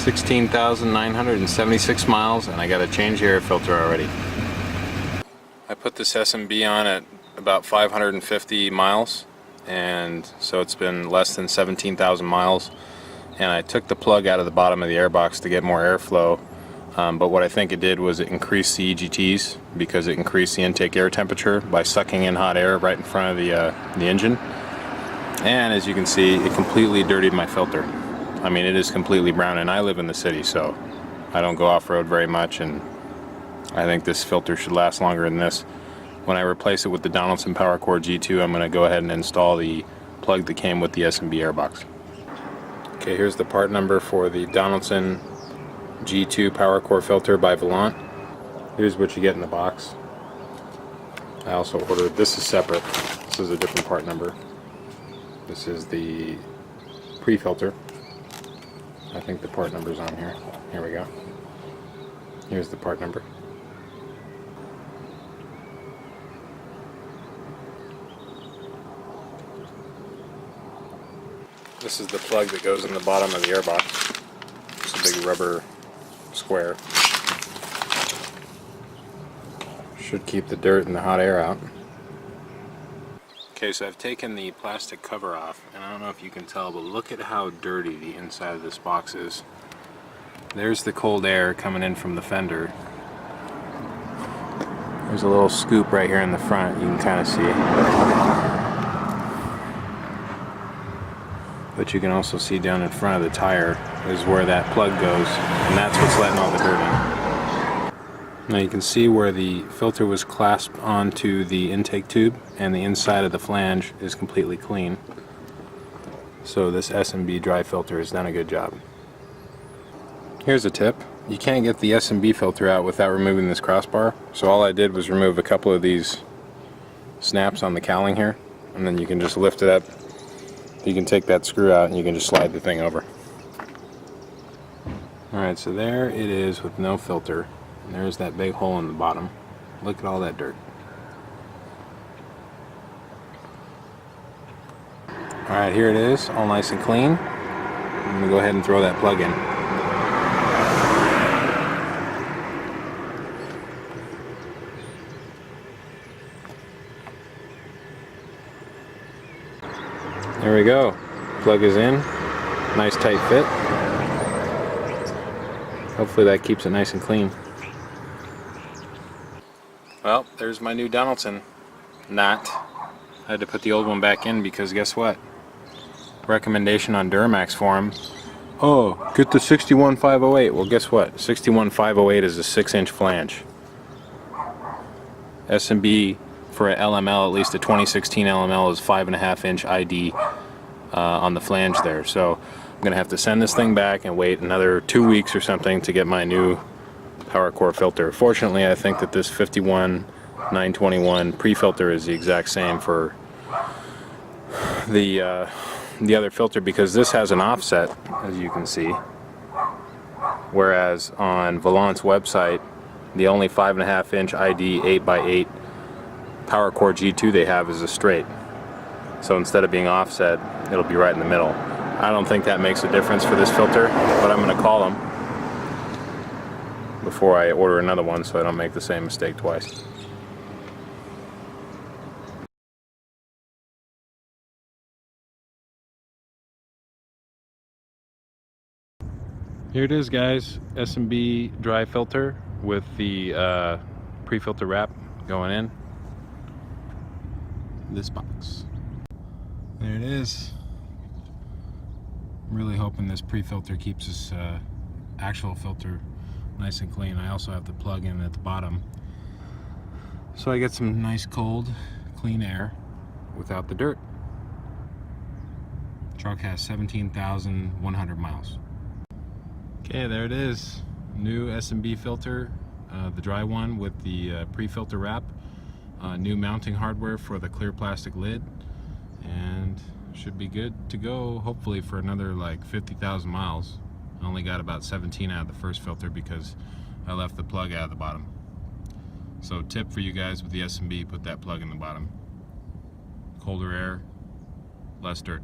16,976 miles, and I got to change the air filter already. I put this S&B on at about 550 miles, and so it's been less than 17,000 miles, and I took the plug out of the bottom of the airbox to get more airflow, but what I think it did was it increased the EGTs because it increased the intake air temperature by sucking in hot air right in front of the engine, and as you can see, it completely dirtied my filter. I mean, it is completely brown, and I live in the city, so I don't go off-road very much, and I think this filter should last longer than this. When I replace it with the Donaldson PowerCore G2, I'm going to go ahead and install the plug that came with the S&B airbox. Okay, here's the part number for the Donaldson G2 PowerCore filter by Vaillant. Here's what you get in the box. I also ordered, this is separate, this is a different part number. This is the pre-filter. I think the part number's on here. Here we go. Here's the part number. This is the plug that goes in the bottom of the airbox. It's a big rubber square. Should keep the dirt and the hot air out. Okay, so I've taken the plastic cover off, and I don't know if you can tell, but look at how dirty the inside of this box is. There's the cold air coming in from the fender. There's a little scoop right here in the front, you can kind of see. But you can also see down in front of the tire is where that plug goes, and that's what's letting all the dirt in. Now you can see where the filter was clasped onto the intake tube, and the inside of the flange is completely clean. So this S&B dry filter has done a good job. Here's a tip. You can't get the S&B filter out without removing this crossbar. So all I did was remove a couple of these snaps on the cowling here, and then you can just lift it up. You can take that screw out and you can just slide the thing over. Alright, so there it is with no filter. And there's that big hole in the bottom. Look at all that dirt. Alright, here it is, all nice and clean. I'm going to go ahead and throw that plug in. There we go. Plug is in. Nice tight fit. Hopefully that keeps it nice and clean. Well, there's my new Donaldson. Not. I had to put the old one back in because guess what? Recommendation on Duramax forum. Oh, get the 61508. Well, guess what? 61508 is a 6-inch flange. S&B for an LML, at least a 2016 LML, is 5.5-inch ID on the flange there. So I'm gonna have to send this thing back and wait another 2 weeks or something to get my new PowerCore filter. Fortunately, I think that this 51921 pre-filter is the exact same for the other filter, because this has an offset, as you can see, whereas on Vaillant's website, the only 5.5-inch ID 8x8 PowerCore G2 they have is a straight. So instead of being offset, it'll be right in the middle. I don't think that makes a difference for this filter, but I'm going to call them before I order another one so I don't make the same mistake twice. Here it is, guys. S&B dry filter with the pre-filter wrap going in this box. There it is. I'm really hoping this pre-filter keeps this actual filter nice and clean. I also have the plug in at the bottom, so I get some nice cold, clean air without the dirt. Truck has 17,100 miles. Okay, there it is. New S&B filter, the dry one with the pre-filter wrap. New mounting hardware for the clear plastic lid, and should be good to go hopefully for another like 50,000 miles. I only got about 17 out of the first filter because I left the plug out of the bottom. So tip for you guys with the S&B, put that plug in the bottom. Colder air, less dirt.